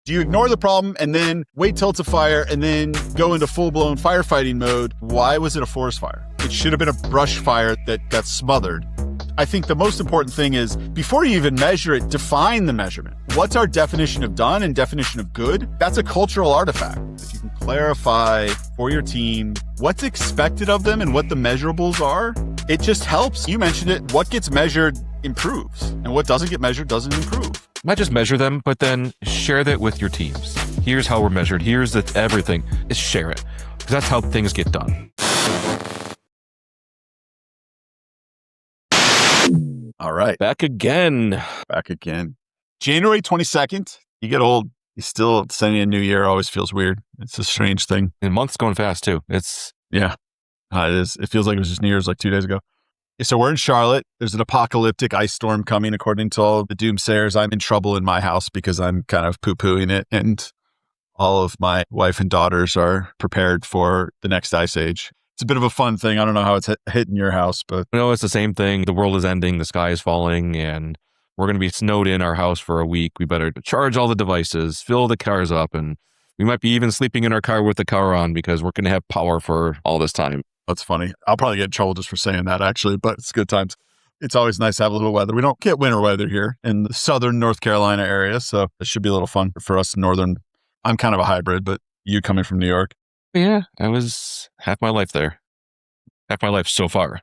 Do you ignore the problem and then wait till it's a fire and then go into full-blown firefighting mode? Why was it a forest fire? It should have been a brush fire that got smothered. I think the most important thing is, before you even measure it, define the measurement. What's our definition of done and definition of good? That's a cultural artifact. If you can clarify for your team what's expected of them and what the measurables are, it just helps. You mentioned it. What gets measured improves, and what doesn't get measured doesn't improve. Not just measure them, but then share that with your teams. Here's how we're measured. Here's everything. Just share it, because that's how things get done. All right. Back again. January 22nd. You get old. You still sending a new year always feels weird. It's a strange thing. And month's going fast too. It is. It feels like it was just New Year's like 2 days ago. So we're in Charlotte. There's an apocalyptic ice storm coming, according to all the doomsayers. I'm in trouble in my house because I'm kind of poo-pooing it. And all of my wife and daughters are prepared for the next ice age. It's a bit of a fun thing. I don't know how it's hitting your house, but... No, it's the same thing. The world is ending. The sky is falling, and we're going to be snowed in our house for a week. We better charge all the devices, fill the cars up, and we might be even sleeping in our car with the car on because we're going to have power for all this time. That's funny. I'll probably get in trouble just for saying that, actually, but it's good times. It's always nice to have a little weather. We don't get winter weather here in the southern North Carolina area, so it should be a little fun for us northern. I'm kind of a hybrid, but you coming from New York. Yeah, I was half my life there. Half my life so far.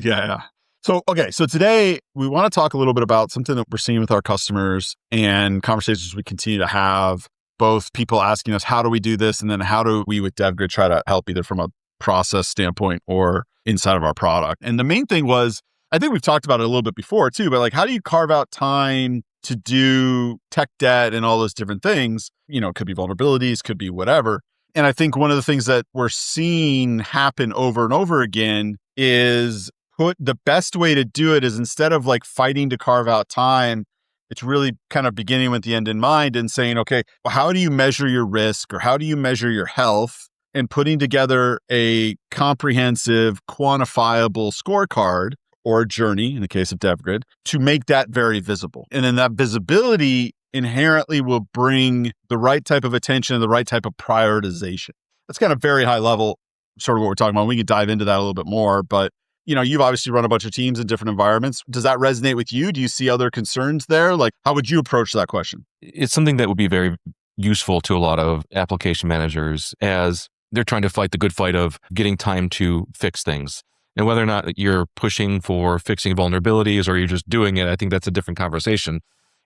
Yeah. So today we want to talk a little bit about something that we're seeing with our customers and conversations we continue to have, both people asking us, how do we do this? And then how do we with DevGrid try to help either from a process standpoint or inside of our product? And the main thing was, I think we've talked about it a little bit before too, but like, how do you carve out time to do tech debt and all those different things? You know, it could be vulnerabilities, could be whatever. And I think one of the things that we're seeing happen over and over again is the best way to do it is, instead of like fighting to carve out time, it's really kind of beginning with the end in mind and saying, okay, well, how do you measure your risk or how do you measure your health, and putting together a comprehensive, quantifiable scorecard or journey, in the case of DevGrid, to make that very visible. And then that visibility inherently will bring the right type of attention and the right type of prioritization. That's kind of very high level, sort of what we're talking about. We can dive into that a little bit more, but you've obviously run a bunch of teams in different environments. Does that resonate with you? Do you see other concerns there? Like, how would you approach that question? It's something that would be very useful to a lot of application managers as they're trying to fight the good fight of getting time to fix things. And whether or not you're pushing for fixing vulnerabilities or you're just doing it, I think that's a different conversation.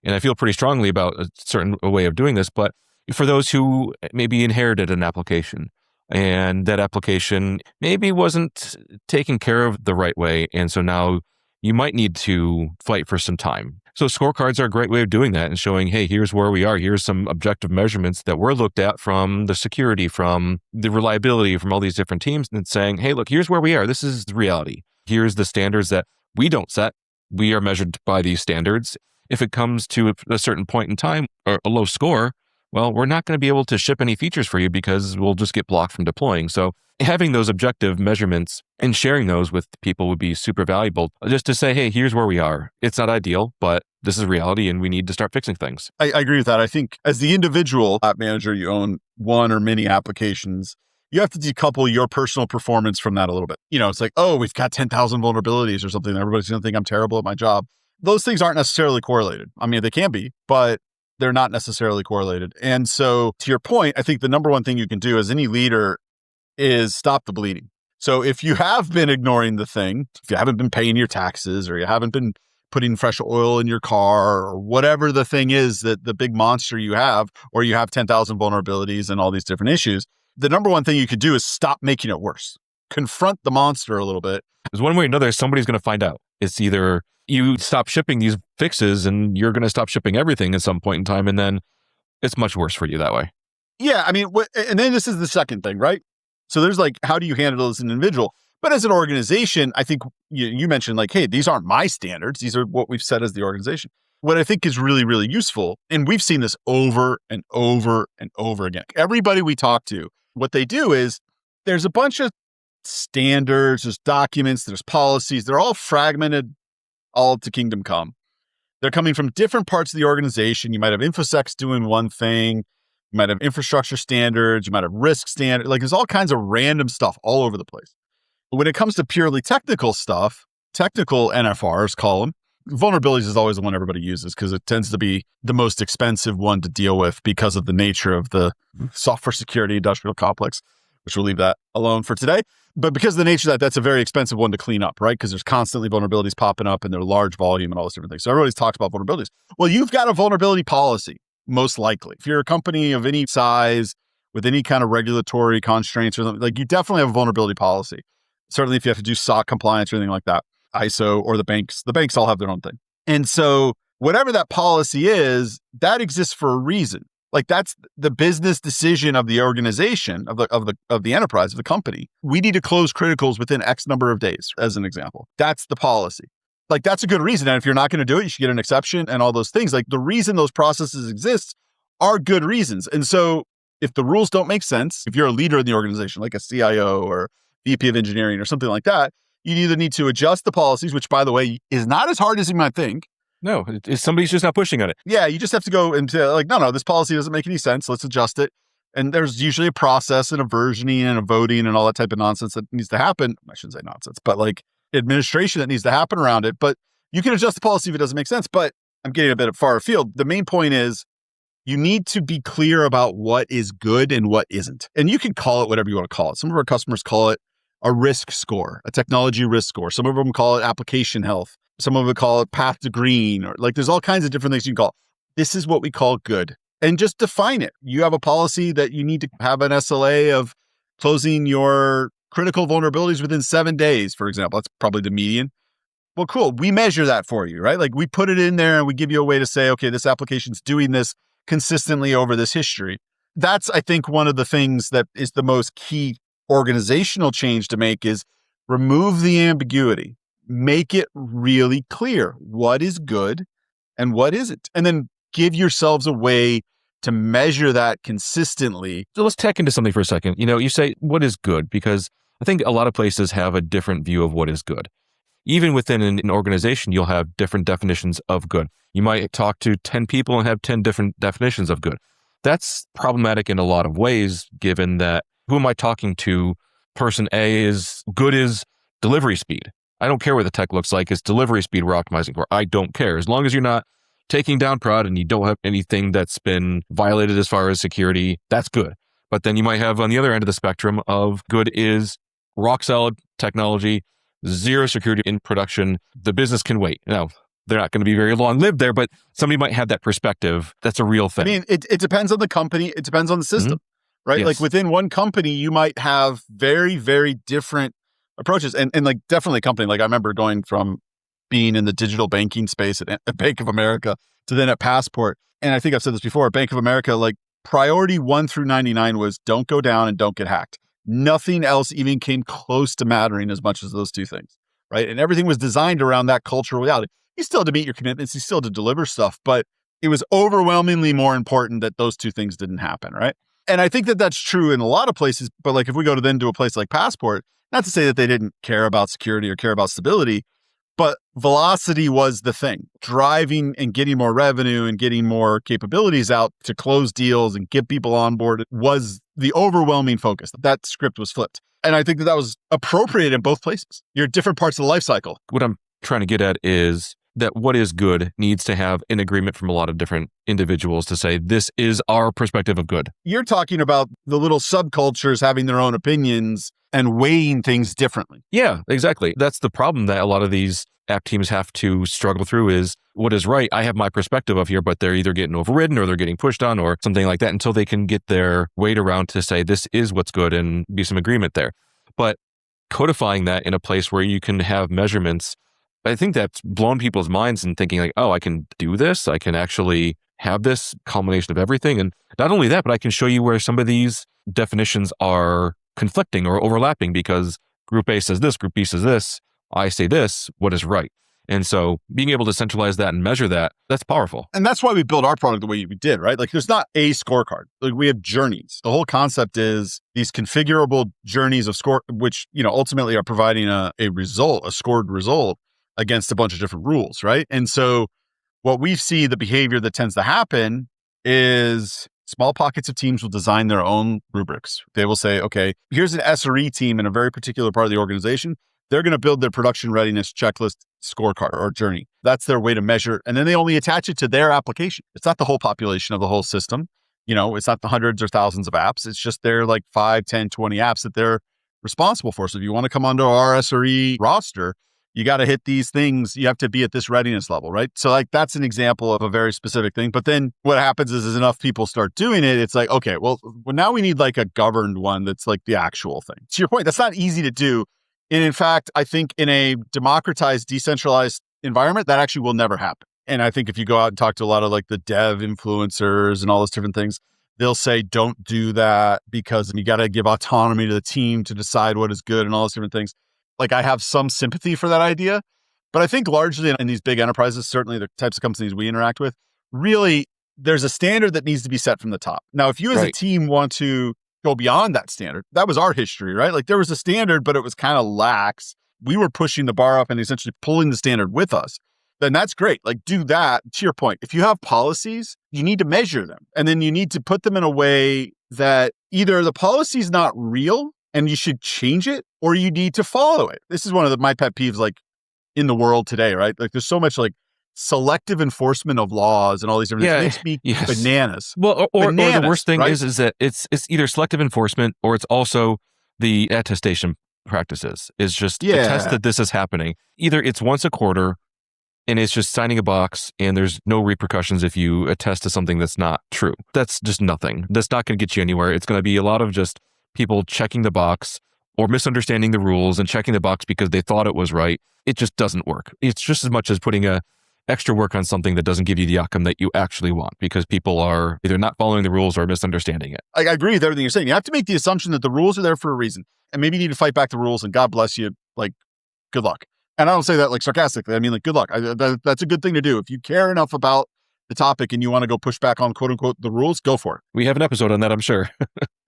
And I feel pretty strongly about a certain way of doing this. But for those who maybe inherited an application and that application maybe wasn't taken care of the right way, and so now you might need to fight for some time. So scorecards are a great way of doing that and showing, hey, here's where we are. Here's some objective measurements that were looked at from the security, from the reliability, from all these different teams, and saying, hey, look, here's where we are. This is the reality. Here's the standards that we don't set. We are measured by these standards. If it comes to a certain point in time or a low score, well, we're not going to be able to ship any features for you because we'll just get blocked from deploying. So having those objective measurements and sharing those with people would be super valuable, just to say, hey, here's where we are. It's not ideal, but this is reality and we need to start fixing things. I agree with that. I think as the individual app manager, you own one or many applications. You have to decouple your personal performance from that a little bit. It's like, oh, we've got 10,000 vulnerabilities or something. Everybody's going to think I'm terrible at my job. Those things aren't necessarily correlated. I mean, they can be, but they're not necessarily correlated. And so to your point, I think the number one thing you can do as any leader is stop the bleeding. So if you have been ignoring the thing, if you haven't been paying your taxes or you haven't been putting fresh oil in your car or whatever the thing is that the big monster you have, or you have 10,000 vulnerabilities and all these different issues, the number one thing you could do is stop making it worse. Confront the monster a little bit. Because one way or another, somebody's going to find out. It's either you stop shipping these fixes and you're going to stop shipping everything at some point in time, and then it's much worse for you that way. Yeah, I mean, and then this is the second thing, right? So there's like, how do you handle it as an individual? But as an organization, I think you mentioned like, hey, these aren't my standards. These are what we've set as the organization. What I think is really, really useful, and we've seen this over and over and over again. Everybody we talk to, what they do is there's a bunch of standards, there's documents, there's policies. They're all fragmented, all to kingdom come. They're coming from different parts of the organization. You might have InfoSec's doing one thing. You might have infrastructure standards. You might have risk standards. Like there's all kinds of random stuff all over the place. But when it comes to purely technical stuff, technical NFRs call them, vulnerabilities is always the one everybody uses because it tends to be the most expensive one to deal with because of the nature of the software security industrial complex, which we'll leave that alone for today. But because of the nature of that, that's a very expensive one to clean up, right? Because there's constantly vulnerabilities popping up and they're large volume and all those different things. So everybody's talks about vulnerabilities. Well, you've got a vulnerability policy, most likely. If you're a company of any size with any kind of regulatory constraints or something, like you definitely have a vulnerability policy. Certainly if you have to do SOC compliance or anything like that, ISO or the banks all have their own thing. And so whatever that policy is, that exists for a reason. Like that's the business decision of the organization, of the enterprise, of the company. We need to close criticals within X number of days, as an example. That's the policy. Like that's a good reason. And if you're not going to do it, you should get an exception and all those things. Like the reason those processes exist are good reasons. And so if the rules don't make sense, if you're a leader in the organization, like a CIO or VP of engineering or something like that, you either need to adjust the policies, which by the way, is not as hard as you might think. No, somebody's just not pushing on it. Yeah, you just have to go and say, like, no, this policy doesn't make any sense. Let's adjust it. And there's usually a process and a versioning and a voting and all that type of nonsense that needs to happen. I shouldn't say nonsense, but like administration that needs to happen around it. But you can adjust the policy if it doesn't make sense. But I'm getting a bit far afield. The main point is you need to be clear about what is good and what isn't. And you can call it whatever you want to call it. Some of our customers call it a risk score, a technology risk score. Some of them call it application health. Some of them call it path to green, or like there's all kinds of different things you can call. This is what we call good. And just define it. You have a policy that you need to have an SLA of closing your critical vulnerabilities within 7 days, for example. That's probably the median. Well, cool. We measure that for you, right? Like we put it in there and we give you a way to say, okay, this application's doing this consistently over this history. That's, I think, one of the things that is the most key organizational change to make is remove the ambiguity. Make it really clear what is good and what isn't. And then give yourselves a way to measure that consistently. So let's tack into something for a second. You say what is good, because I think a lot of places have a different view of what is good. Even within an organization, you'll have different definitions of good. You might talk to 10 people and have 10 different definitions of good. That's problematic in a lot of ways, given that who am I talking to? Person A is good is delivery speed. I don't care what the tech looks like. It's delivery speed we're optimizing for. I don't care. As long as you're not taking down prod and you don't have anything that's been violated as far as security, that's good. But then you might have on the other end of the spectrum of good is rock solid technology, zero security in production. The business can wait. Now, they're not going to be very long lived there, but somebody might have that perspective. That's a real thing. I mean, it depends on the company. It depends on the system, right? Yes. Like within one company, you might have very, very different approaches. And like definitely a company, like I remember going from being in the digital banking space at Bank of America to then at Passport. And I think I've said this before, at Bank of America, like priority 1 through 99 was don't go down and don't get hacked. Nothing else even came close to mattering as much as those two things, right? And everything was designed around that cultural reality. You still had to meet your commitments, you still had to deliver stuff, but it was overwhelmingly more important that those two things didn't happen, right? And I think that that's true in a lot of places, but like if we go to then to a place like Passport, not to say that they didn't care about security or care about stability, but velocity was the thing. Driving and getting more revenue and getting more capabilities out to close deals and get people on board was the overwhelming focus. That script was flipped. And I think that that was appropriate in both places. You're at different parts of the life cycle. What I'm trying to get at is that what is good needs to have an agreement from a lot of different individuals to say, this is our perspective of good. You're talking about the little subcultures having their own opinions and weighing things differently. Yeah, exactly. That's the problem that a lot of these app teams have to struggle through is what is right. I have my perspective of here, but they're either getting overridden or they're getting pushed on or something like that until they can get their weight around to say, this is what's good and be some agreement there. But codifying that in a place where you can have measurements, I think that's blown people's minds and thinking like, oh, I can do this. I can actually have this culmination of everything. And not only that, but I can show you where some of these definitions are conflicting or overlapping because group A says this, group B says this, I say this, what is right? And so being able to centralize that and measure that, that's powerful. And that's why we built our product the way we did, right? Like there's not a scorecard. Like we have journeys. The whole concept is these configurable journeys of score, which, ultimately are providing a result, a scored result against a bunch of different rules, right? And so what we see, the behavior that tends to happen is small pockets of teams will design their own rubrics. They will say, okay, here's an SRE team in a very particular part of the organization. They're going to build their production readiness checklist scorecard or journey. That's their way to measure. And then they only attach it to their application. It's not the whole population of the whole system. It's not the hundreds or thousands of apps. It's just their like 5, 10, 20 apps that they're responsible for. So if you want to come onto our SRE roster, you got to hit these things. You have to be at this readiness level, right? So like that's an example of a very specific thing. But then what happens is enough people start doing it. It's like, okay, well now we need like a governed one that's like the actual thing. To your point, that's not easy to do. And in fact, I think in a democratized, decentralized environment, that actually will never happen. And I think if you go out and talk to a lot of like the dev influencers and all those different things, they'll say, don't do that because you got to give autonomy to the team to decide what is good and all those different things. Like I have some sympathy for that idea, but I think largely in these big enterprises, certainly the types of companies we interact with, really there's a standard that needs to be set from the top. Now, if you as a team want to go beyond that standard, that was our history, right? Like there was a standard, but it was kind of lax. We were pushing the bar up and essentially pulling the standard with us. Then that's great. Like do that. To your point, if you have policies, you need to measure them. And then you need to put them in a way that either the policy is not real and you should change it, or you need to follow it. This is one of my pet peeves, like in the world today, right? Like there's so much like selective enforcement of laws and all these different things. It makes me bananas. Well, or the worst thing right? is that it's either selective enforcement or it's also the attestation practices. Is just attest that this is happening. Either it's once a quarter and it's just signing a box and there's no repercussions if you attest to something that's not true. That's just nothing. That's not going to get you anywhere. It's going to be a lot of just people checking the box or misunderstanding the rules and checking the box because they thought it was right. It just doesn't work. It's just as much as putting extra work on something that doesn't give you the outcome that you actually want because people are either not following the rules or misunderstanding it. I agree with everything you're saying. You have to make the assumption that the rules are there for a reason. And maybe you need to fight back the rules and God bless you. Like, good luck. And I don't say that like sarcastically. I mean, like, good luck. That's a good thing to do. If you care enough about the topic and you want to go push back on quote unquote the rules, go for it. We have an episode on that, I'm sure.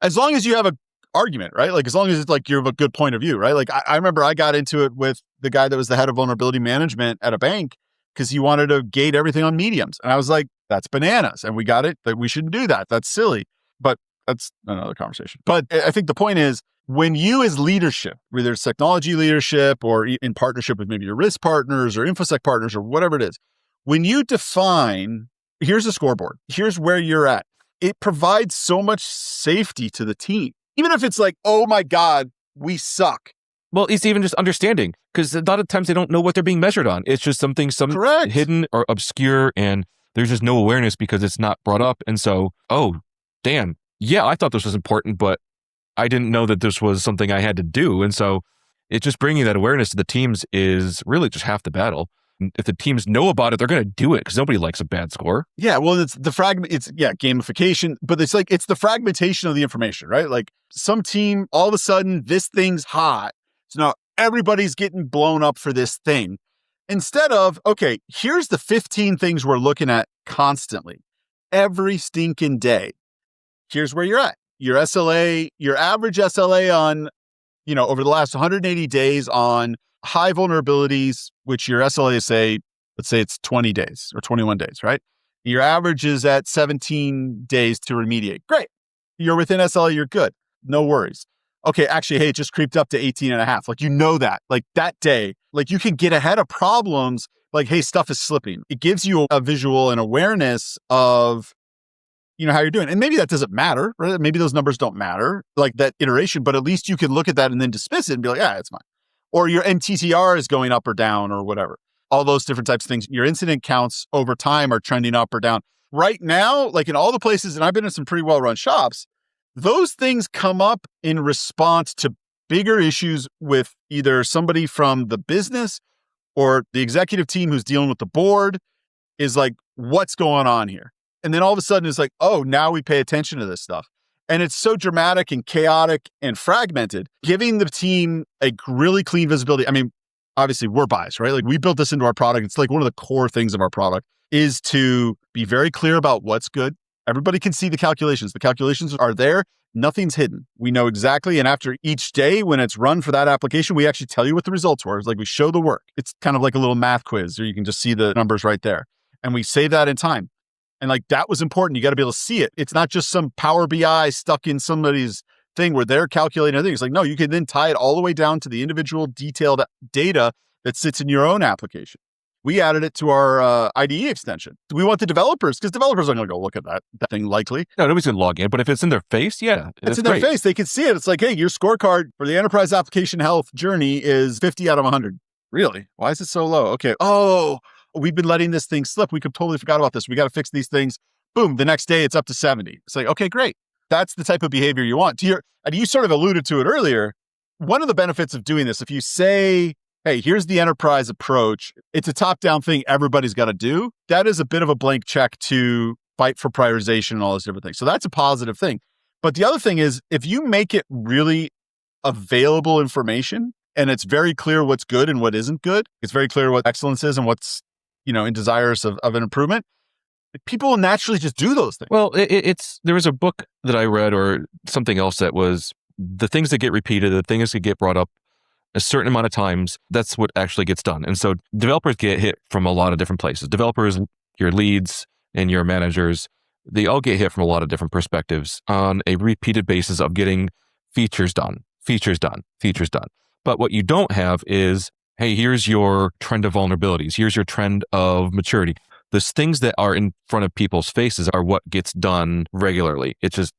As long as you have a argument, right? Like as long as it's like you have a good point of view, right? Like I remember I got into it with the guy that was the head of vulnerability management at a bank because he wanted to gate everything on mediums. And I was like, that's bananas. And we got it that we shouldn't do that. That's silly. But that's another conversation. But I think the point is when you as leadership, whether it's technology leadership or in partnership with maybe your risk partners or InfoSec partners or whatever it is, when you define, here's a scoreboard, here's where you're at, it provides so much safety to the team. Even if it's like, oh my God, we suck. Well, it's even just understanding because a lot of times they don't know what they're being measured on. It's just something hidden or obscure and there's just no awareness because it's not brought up. And so, oh, damn, yeah, I thought this was important, but I didn't know that this was something I had to do. And so it's just bringing that awareness to the teams is really just half the battle. If the teams know about it, they're going to do it because nobody likes a bad score. Yeah, well, it's the gamification, but it's the fragmentation of the information, right? Like some team, all of a sudden, this thing's hot. So now everybody's getting blown up for this thing. Instead of, okay, here's the 15 things we're looking at constantly, every stinking day. Here's where you're at. Your SLA, your average SLA on, over the last 180 days on high vulnerabilities, which your SLA let's say it's 20 days or 21 days, right? Your average is at 17 days to remediate. Great. You're within SLA, you're good. No worries. Okay, actually, hey, it just creeped up to 18 and a half. Like, that. Like that day, like you can get ahead of problems. Like, hey, stuff is slipping. It gives you a visual and awareness of, how you're doing. And maybe that doesn't matter, right? Maybe those numbers don't matter, like that iteration, but at least you can look at that and then dismiss it and be like, it's fine. Or your MTTR is going up or down or whatever. All those different types of things. Your incident counts over time are trending up or down. Right now, like in all the places, and I've been in some pretty well-run shops, those things come up in response to bigger issues with either somebody from the business or the executive team who's dealing with the board is like, what's going on here? And then all of a sudden it's like, oh, now we pay attention to this stuff. And it's so dramatic and chaotic and fragmented, giving the team a really clean visibility. I mean, obviously we're biased, right? Like we built this into our product. It's like one of the core things of our product is to be very clear about what's good. Everybody can see the calculations. The calculations are there. Nothing's hidden. We know exactly. And after each day when it's run for that application, we actually tell you what the results were. It's like we show the work. It's kind of like a little math quiz, or you can just see the numbers right there. And we save that in time. And like that was important. You got to be able to see it. It's not just some Power BI stuck in somebody's thing where they're calculating everything. It's like, no, you can then tie it all the way down to the individual detailed data that sits in your own application. We added it to our IDE extension. We want the developers, because developers aren't going to go look at that thing likely. No, nobody's going to log in, but if it's in their face, yeah. It's in their face. They can see it. It's like, hey, your scorecard for the enterprise application health journey is 50 out of 100. Really? Why is it so low? Okay. Oh, we've been letting this thing slip. We could totally forgot about this. We got to fix these things. Boom. The next day it's up to 70. It's like, okay, great. That's the type of behavior you want. And you sort of alluded to it earlier. One of the benefits of doing this, if you say, hey, here's the enterprise approach, it's a top-down thing everybody's got to do, that is a bit of a blank check to fight for prioritization and all those different things. So that's a positive thing. But the other thing is, if you make it really available information, and it's very clear what's good and what isn't good, it's very clear what excellence is and what's, in desirous of an improvement, people will naturally just do those things. Well, there was a book that I read or something else that was the things that get repeated, the things that get brought up a certain amount of times, that's what actually gets done. And so developers get hit from a lot of different places. Developers, your leads and your managers, they all get hit from a lot of different perspectives on a repeated basis of getting features done. But what you don't have is, hey, here's your trend of vulnerabilities. Here's your trend of maturity. Those things that are in front of people's faces are what gets done regularly. It's just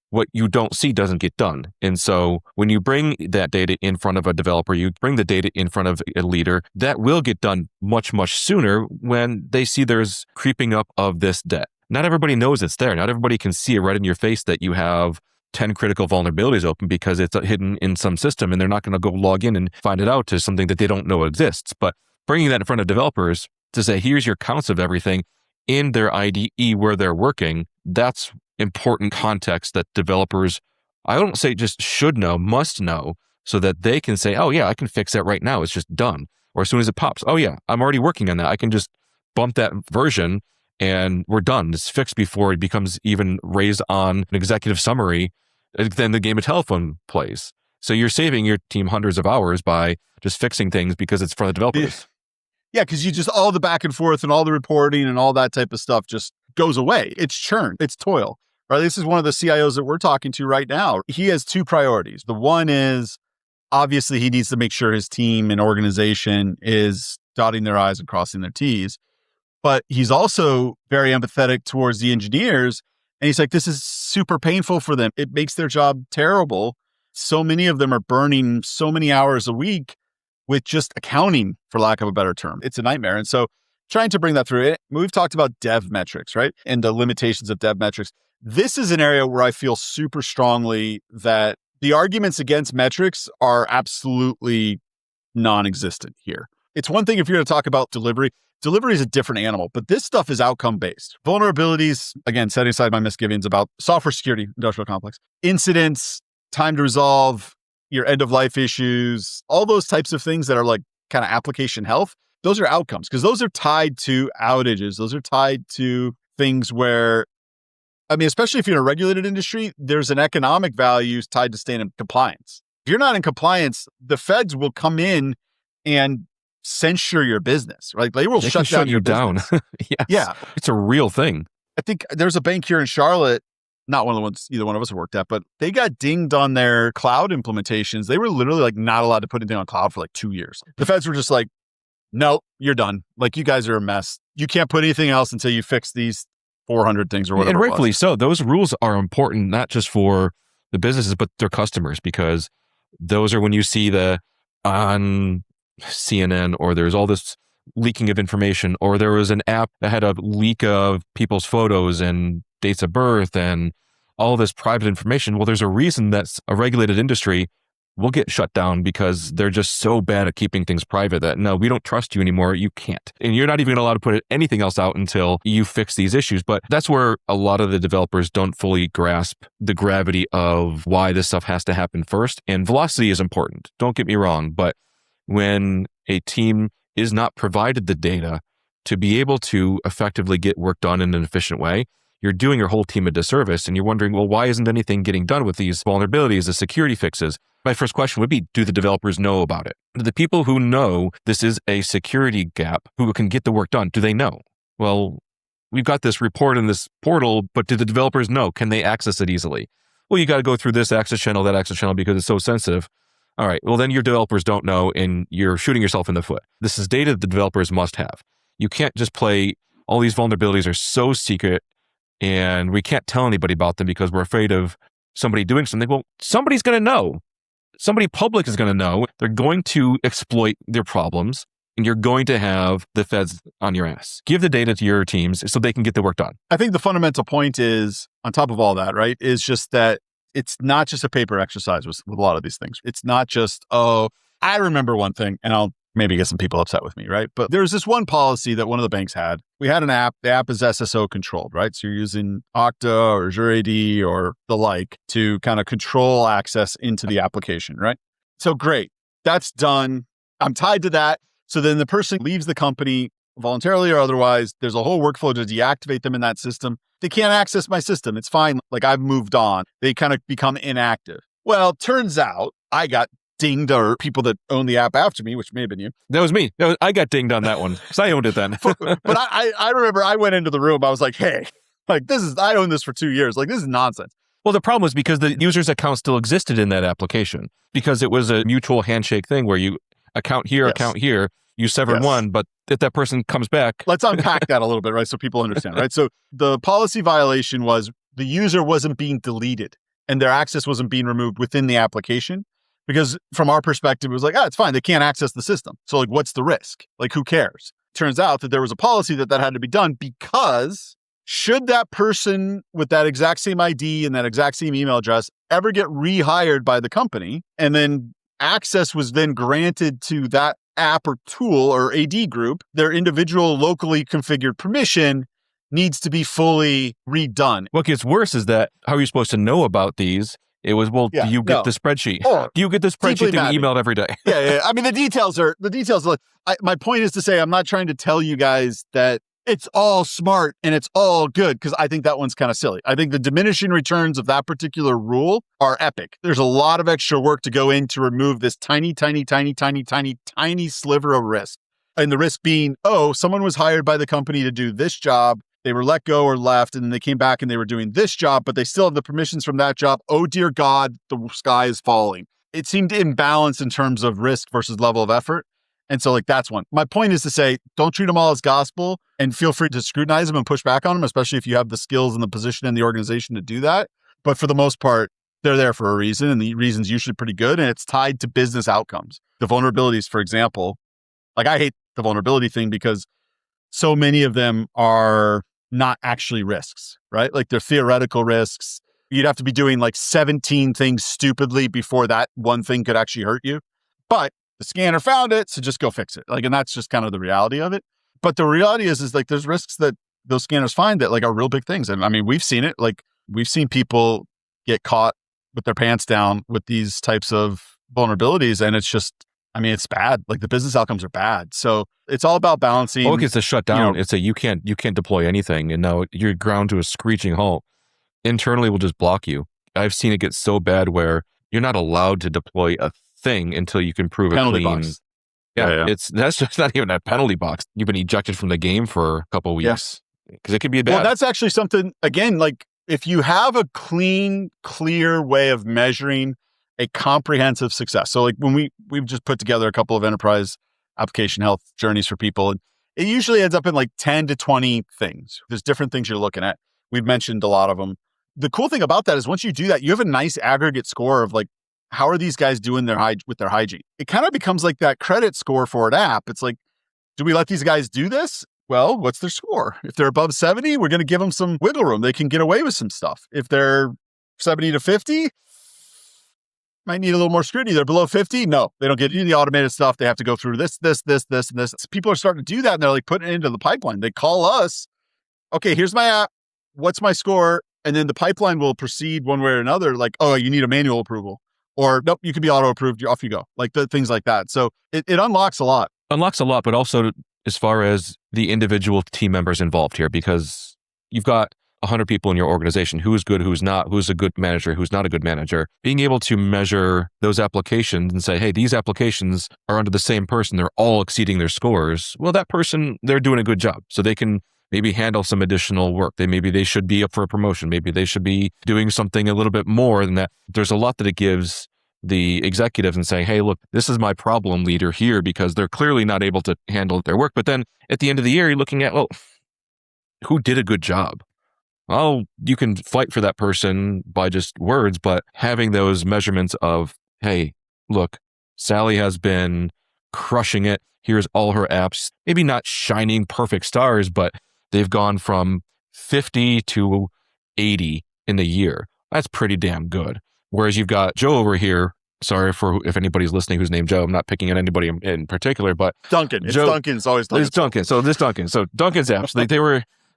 what you don't see doesn't get done. And so when you bring that data in front of a developer, you bring the data in front of a leader, that will get done much, much sooner when they see there's creeping up of this debt. Not everybody knows it's there. Not everybody can see it right in your face that you have 10 critical vulnerabilities open because it's hidden in some system, and they're not going to go log in and find it out to something that they don't know exists. But bringing that in front of developers to say, here's your counts of everything in their IDE where they're working, that's important context that developers, I don't say just should know, must know, so that they can say, oh yeah, I can fix that right now. It's just done. Or as soon as it pops, oh yeah, I'm already working on that. I can just bump that version and we're done. It's fixed before it becomes even raised on an executive summary. Then the game of telephone plays. So you're saving your team hundreds of hours by just fixing things because it's for the developers. Yeah, because you just, all the back and forth and all the reporting and all that type of stuff just goes away. It's churn. It's toil, right? This is one of the CIOs that we're talking to right now. He has two priorities. The one is, obviously, he needs to make sure his team and organization is dotting their I's and crossing their T's. But he's also very empathetic towards the engineers. And he's like, this is super painful for them. It makes their job terrible. So many of them are burning so many hours a week with just accounting, for lack of a better term. It's a nightmare. And so trying to bring that through it, we've talked about dev metrics, right? And the limitations of dev metrics. This is an area where I feel super strongly that the arguments against metrics are absolutely non-existent here. It's one thing if you're going to talk about delivery. Delivery is a different animal, but this stuff is outcome-based. Vulnerabilities, again, setting aside my misgivings about software security, industrial complex, incidents, time to resolve, your end-of-life issues, all those types of things that are like kind of application health, those are outcomes because those are tied to outages. Those are tied to things where, especially if you're in a regulated industry, there's an economic value tied to staying in compliance. If you're not in compliance, the feds will come in and censure your business, right? They will shut down your business. Yes. Yeah. It's a real thing. I think there's a bank here in Charlotte, not one of the ones either one of us have worked at, but they got dinged on their cloud implementations. They were literally like not allowed to put anything on cloud for like 2 years. The feds were just like, no, you're done. Like you guys are a mess. You can't put anything else until you fix these 400 things or whatever. And rightfully so. Those rules are important, not just for the businesses, but their customers, because those are when you see on CNN, or there's all this leaking of information, or there was an app that had a leak of people's photos and dates of birth and all this private information. Well, there's a reason that a regulated industry will get shut down because they're just so bad at keeping things private that, no, we don't trust you anymore. You can't. And you're not even allowed to put anything else out until you fix these issues. But that's where a lot of the developers don't fully grasp the gravity of why this stuff has to happen first. And velocity is important. Don't get me wrong. But when a team is not provided the data to be able to effectively get work done in an efficient way, you're doing your whole team a disservice. And you're wondering, well, why isn't anything getting done with these vulnerabilities, the security fixes? My first question would be, do the developers know about it? Do the people who know this is a security gap, who can get the work done, do they know? Well, we've got this report in this portal, but do the developers know? Can they access it easily? Well, you got to go through this access channel, that access channel, because it's so sensitive. All right, well, then your developers don't know, and you're shooting yourself in the foot. This is data that the developers must have. You can't just play, all these vulnerabilities are so secret, and we can't tell anybody about them because we're afraid of somebody doing something. Well, somebody's going to know. Somebody public is going to know. They're going to exploit their problems, and you're going to have the feds on your ass. Give the data to your teams so they can get the work done. I think the fundamental point is, on top of all that, right, is just that it's not just a paper exercise with a lot of these things. It's not just, oh, I remember one thing, and I'll maybe get some people upset with me, right? But there's this one policy that one of the banks had. We had an app. The app is SSO controlled, right? So you're using Okta or Azure AD or the like to kind of control access into the application, right? So great. That's done. I'm tied to that. So then the person leaves the company voluntarily or otherwise. There's a whole workflow to deactivate them in that system. They can't access my system. It's fine. Like, I've moved on. They kind of become inactive. Well, turns out I got dinged, or people that own the app after me, which may have been you. That was me. I got dinged on that one because I owned it then. But I remember I went into the room. I was like, hey, like, I own this for 2 years. Like, this is nonsense. Well, the problem was because the user's account still existed in that application because it was a mutual handshake thing where you account here, account here, you severed one, but if that person comes back. Let's unpack that a little bit, right? So people understand, right? So the policy violation was the user wasn't being deleted and their access wasn't being removed within the application. Because from our perspective, it was like, it's fine. They can't access the system. So like, what's the risk? Like, who cares? Turns out that there was a policy that had to be done because should that person with that exact same ID and that exact same email address ever get rehired by the company, and then access was then granted to that app or tool or AD group, their individual locally configured permission needs to be fully redone. What gets worse is that how are you supposed to know about these? It was, do you get the spreadsheet? Do you get the spreadsheet that you emailed every day? Yeah. I mean, the details are. My point is to say, I'm not trying to tell you guys that it's all smart and it's all good, because I think that one's kind of silly. I think the diminishing returns of that particular rule are epic. There's a lot of extra work to go in to remove this tiny sliver of risk. And the risk being, someone was hired by the company to do this job. They were let go or left, and then they came back and they were doing this job, but they still have the permissions from that job. Oh, dear God, the sky is falling. It seemed imbalanced in terms of risk versus level of effort. And so, like, that's one. My point is to say, don't treat them all as gospel, and feel free to scrutinize them and push back on them, especially if you have the skills and the position in the organization to do that. But for the most part, they're there for a reason, and the reason's usually pretty good, and it's tied to business outcomes. The vulnerabilities, for example, like, I hate the vulnerability thing because so many of them are not actually risks, right? Like, they're theoretical risks. You'd have to be doing like 17 things stupidly before that one thing could actually hurt you. But the scanner found it, so just go fix it. Like, and that's just kind of the reality of it. But the reality is like, there's risks that those scanners find that like are real big things. And I mean, we've seen it. Like, we've seen people get caught with their pants down with these types of vulnerabilities. And it's just, I mean, it's bad. Like, the business outcomes are bad. So it's all about balancing. Well, it gets to shut down. It's you can't deploy anything. And now you're ground to a screeching halt. Internally, will just block you. I've seen it get so bad where you're not allowed to deploy a thing until you can prove penalty a clean. Box. Yeah. That's just not even a penalty box. You've been ejected from the game for a couple of weeks because it could be bad. Well, that's actually something, again, like, if you have a clean, clear way of measuring a comprehensive success. So like, when we've just put together a couple of enterprise application health journeys for people, and it usually ends up in like 10 to 20 things. There's different things you're looking at. We've mentioned a lot of them. The cool thing about that is once you do that, you have a nice aggregate score of like, how are these guys doing with their hygiene? It kind of becomes like that credit score for an app. It's like, do we let these guys do this? Well, what's their score? If they're above 70, we're going to give them some wiggle room. They can get away with some stuff. If they're 70 to 50, might need a little more scrutiny. They're below 50. No, they don't get any of the automated stuff. They have to go through this, and this. People are starting to do that, and they're like putting it into the pipeline. They call us, okay, here's my app. What's my score? And then the pipeline will proceed one way or another. Like, oh, you need a manual approval. Or, nope, you can be auto-approved. Off you go. Like, the things like that. So it unlocks a lot. Unlocks a lot, but also as far as the individual team members involved here, because you've got 100 people in your organization. Who's good, who's not, who's a good manager, who's not a good manager. Being able to measure those applications and say, hey, these applications are under the same person. They're all exceeding their scores. Well, that person, they're doing a good job. So they can maybe handle some additional work. Maybe they should be up for a promotion. Maybe they should be doing something a little bit more than that. There's a lot that it gives the executives and saying, hey, look, this is my problem leader here because they're clearly not able to handle their work. But then at the end of the year, you're looking at, well, who did a good job? Well, you can fight for that person by just words, but having those measurements of, hey, look, Sally has been crushing it. Here's all her apps, maybe not shining perfect stars, but they've gone from 50 to 80 in the year. That's pretty damn good. Whereas you've got Joe over here. Sorry for if anybody's listening who's named Joe. I'm not picking at anybody in particular, but Duncan. It's Duncan. It's always Duncan. It's Duncan. So this Duncan. So Duncan's apps,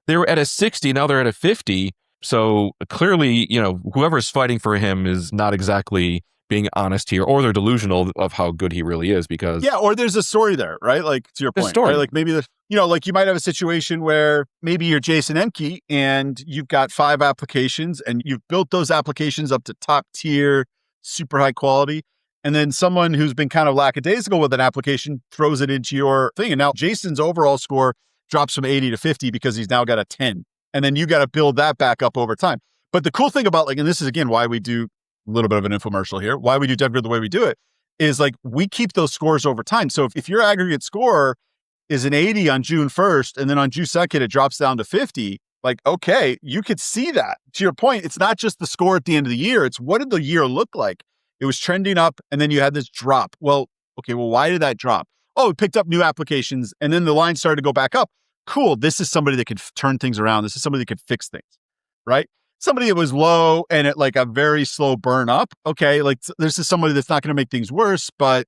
they were at a 60. Now they're at a 50. So clearly, whoever's fighting for him is not exactly being honest here, or they're delusional of how good he really is because... Yeah, or there's a story there, right? Like, to your point, story. Right? Like maybe there's, like you might have a situation where maybe you're Jason Emke and you've got 5 applications and you've built those applications up to top tier, super high quality. And then someone who's been kind of lackadaisical with an application throws it into your thing. And now Jason's overall score drops from 80 to 50 because he's now got a 10. And then you got to build that back up over time. But the cool thing about and this is again why we do a little bit of an infomercial here, why we do Dev Grid the way we do it, is we keep those scores over time. So if your aggregate score is an 80 on June 1st, and then on June 2nd, it drops down to 50, okay, you could see that. To your point, it's not just the score at the end of the year, it's what did the year look like? It was trending up, and then you had this drop. Well, why did that drop? Oh, it picked up new applications, and then the line started to go back up. Cool, this is somebody that could turn things around. This is somebody that could fix things, right? Somebody that was low and at a very slow burn up. Okay, this is somebody that's not going to make things worse, but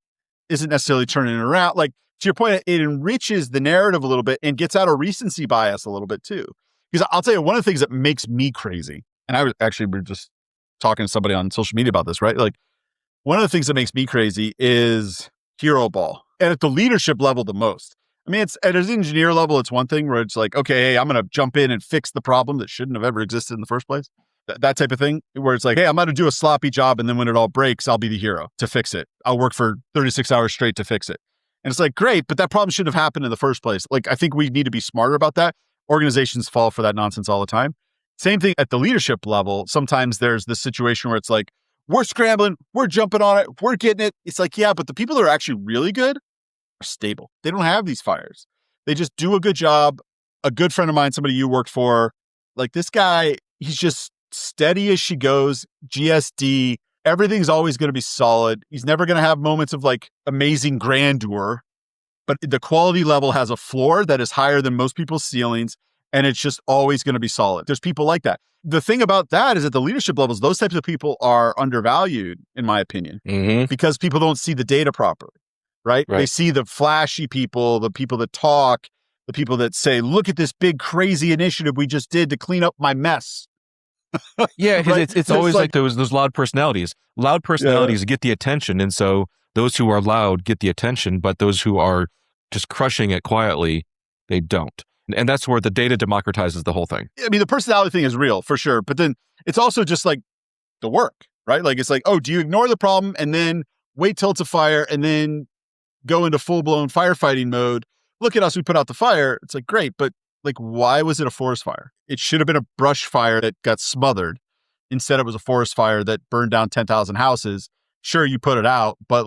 isn't necessarily turning it around. To your point, it enriches the narrative a little bit and gets out of recency bias a little bit too. Because I'll tell you, one of the things that makes me crazy, and we're just talking to somebody on social media about this, right? One of the things that makes me crazy is hero ball. And at the leadership level, the most. I mean, it's at an engineer level, it's one thing where it's okay, hey, I'm going to jump in and fix the problem that shouldn't have ever existed in the first place. That type of thing where it's hey, I'm going to do a sloppy job. And then when it all breaks, I'll be the hero to fix it. I'll work for 36 hours straight to fix it. And it's great, but that problem shouldn't have happened in the first place. I think we need to be smarter about that. Organizations fall for that nonsense all the time. Same thing at the leadership level. Sometimes there's this situation where it's we're scrambling, we're jumping on it, we're getting it. It's yeah, but the people that are actually really good are stable. They don't have these fires. They just do a good job. A good friend of mine, somebody you worked for, this guy, he's just steady as she goes, GSD. Everything's always going to be solid. He's never going to have moments of amazing grandeur, but the quality level has a floor that is higher than most people's ceilings, and it's just always going to be solid. There's people like that. The thing about that is at the leadership levels, those types of people are undervalued, in my opinion, because people don't see the data properly. Right? They see the flashy people, the people that talk, the people that say, look at this big, crazy initiative we just did to clean up my mess. Yeah, because it's always those loud personalities. Loud personalities get the attention. And so those who are loud get the attention, but those who are just crushing it quietly, they don't. And that's where the data democratizes the whole thing. I mean, the personality thing is real for sure. But then it's also just the work, right? It's oh, do you ignore the problem and then wait till it's a fire and then go into full-blown firefighting mode? Look at us, we put out the fire. It's great, but why was it a forest fire? It should have been a brush fire that got smothered. Instead, it was a forest fire that burned down 10,000 houses. Sure, you put it out, but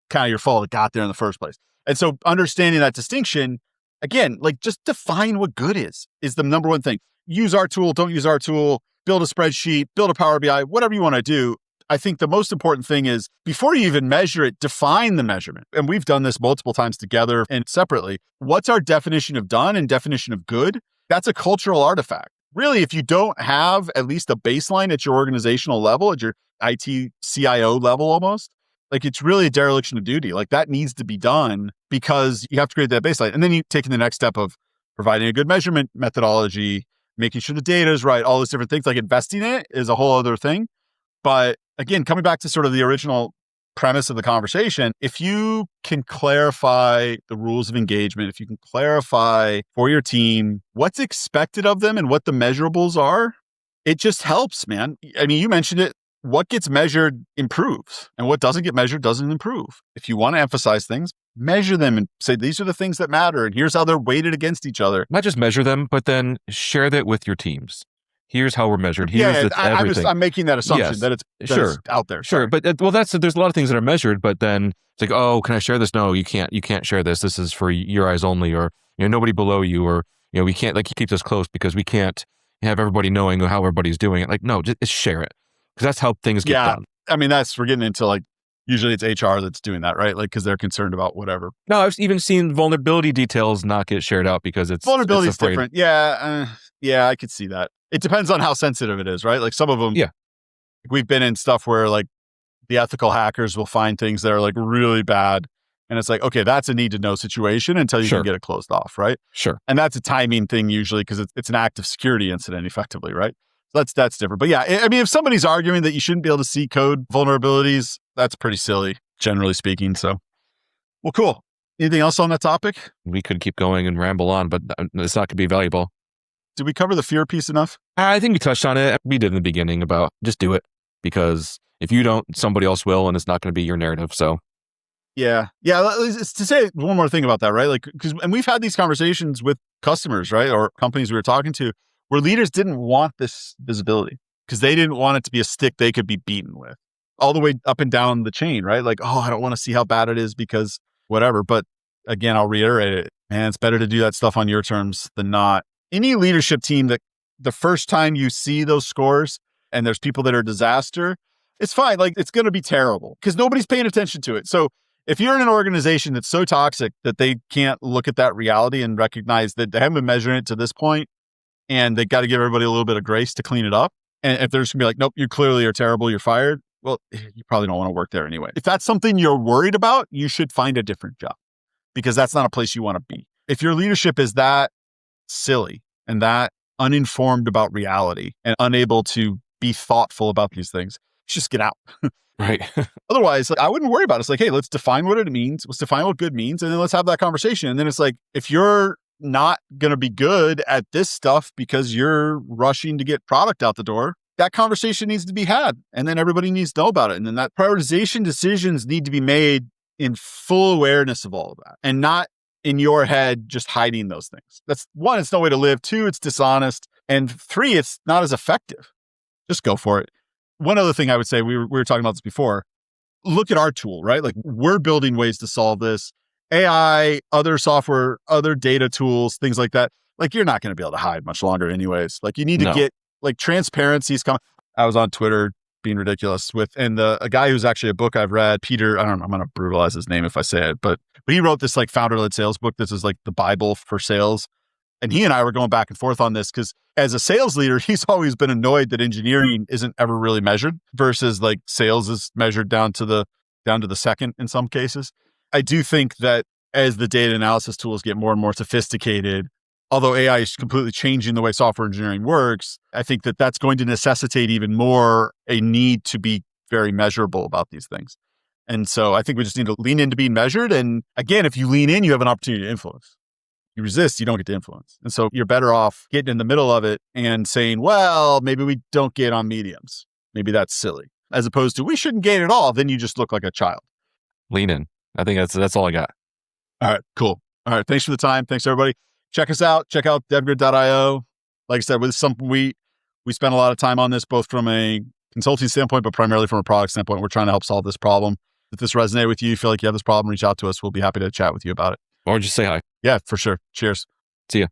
kind of your fault it got there in the first place. And so understanding that distinction, again, just define what good is the number one thing. Use our tool, don't use our tool, build a spreadsheet, build a Power BI, whatever you want to do. I think the most important thing is before you even measure it, define the measurement. And we've done this multiple times together and separately. What's our definition of done and definition of good? That's a cultural artifact. Really, if you don't have at least a baseline at your organizational level, at your IT CIO level almost, it's really a dereliction of duty. That needs to be done because you have to create that baseline. And then you take the next step of providing a good measurement methodology, making sure the data is right, all those different things. Investing in it is a whole other thing. But again, coming back to sort of the original premise of the conversation, if you can clarify the rules of engagement, if you can clarify for your team what's expected of them and what the measurables are, it just helps, man. I mean, you mentioned it. What gets measured improves, and what doesn't get measured doesn't improve. If you want to emphasize things, measure them and say, these are the things that matter. And here's how they're weighted against each other. Not just measure them, but then share that with your teams. Here's how we're measured. Here's everything. I'm making that assumption Yes. that it's out there. Sure. But there's a lot of things that are measured, but then it's like, oh, can I share this? No, you can't share this. This is for your eyes only, or, nobody below you, or, we can't, like, keep this close because we can't have everybody knowing how everybody's doing it. Like, no, just share it. Because that's how things get done. I mean, we're getting into, like, usually it's HR that's doing that, right? Like, because they're concerned about whatever. No, I've even seen vulnerability details not get shared out because vulnerability is different. Yeah, I could see that. It depends on how sensitive it is, right? Like some of them, we've been in stuff where like the ethical hackers will find things that are like really bad. And it's like, okay, that's a need to know situation until you can get it closed off, right? Sure. And that's a timing thing usually because it's an active security incident effectively, right? So that's different. But yeah, I mean, if somebody's arguing that you shouldn't be able to see code vulnerabilities, that's pretty silly, generally speaking. So, well, cool. Anything else on that topic? We could keep going and ramble on, but it's not going to be valuable. Did we cover the fear piece enough? I think we touched on it. We did in the beginning about just do it, because if you don't, somebody else will, and it's not going to be your narrative. So, yeah. To say one more thing about that, right? Like, and we've had these conversations with customers, right, or companies we were talking to, where leaders didn't want this visibility because they didn't want it to be a stick they could be beaten with, all the way up and down the chain, right? Like, oh, I don't want to see how bad it is because whatever. But again, I'll reiterate it, man, it's better to do that stuff on your terms than not. Any leadership team that the first time you see those scores and there's people that are a disaster, it's fine. Like, it's going to be terrible because nobody's paying attention to it. So if you're in an organization that's so toxic that they can't look at that reality and recognize that they haven't been measuring it to this point, and they got to give everybody a little bit of grace to clean it up. And if they're just gonna be like, nope, you clearly are terrible, you're fired. Well, you probably don't want to work there anyway. If that's something you're worried about, you should find a different job because that's not a place you want to be. If your leadership is that silly and that uninformed about reality and unable to be thoughtful about these things, just get out. Right. Otherwise, I wouldn't worry about it. It's like, hey, let's define what it means. Let's define what good means. And then let's have that conversation. And then it's like, if you're not going to be good at this stuff because you're rushing to get product out the door, that conversation needs to be had. And then everybody needs to know about it. And then that prioritization decisions need to be made in full awareness of all of that and not in your head just hiding those things. That's one, it's no way to live. Two, it's dishonest. And three, it's not as effective. Just go for it. One other thing I would say, we were talking about this before. Look at our tool, right? Like, we're building ways to solve this. AI, other software, other data tools, things like that. Like, you're not going to be able to hide much longer anyways. Like, you need to get, like, transparency's coming. I was on Twitter being ridiculous and a guy who's actually a book I've read, Peter, I don't know, I'm going to brutalize his name if I say it, but he wrote this like founder-led sales book. This is like the Bible for sales. And he and I were going back and forth on this because as a sales leader, he's always been annoyed that engineering isn't ever really measured versus like sales is measured down to the second in some cases. I do think that as the data analysis tools get more and more sophisticated, although AI is completely changing the way software engineering works, I think that that's going to necessitate even more a need to be very measurable about these things. And so I think we just need to lean into being measured. And again, if you lean in, you have an opportunity to influence. You resist, you don't get to influence. And so you're better off getting in the middle of it and saying, well, maybe we don't get on mediums. Maybe that's silly. As opposed to, we shouldn't gate at all. Then you just look like a child. Lean in. I think that's all I got. All right, cool. All right, thanks for the time. Thanks, everybody. Check us out. Check out devgrid.io. Like I said, with something we spend a lot of time on this, both from a consulting standpoint, but primarily from a product standpoint. We're trying to help solve this problem. If this resonated with you feel like you have this problem, reach out to us. We'll be happy to chat with you about it. Or just say hi. Yeah, for sure. Cheers. See ya.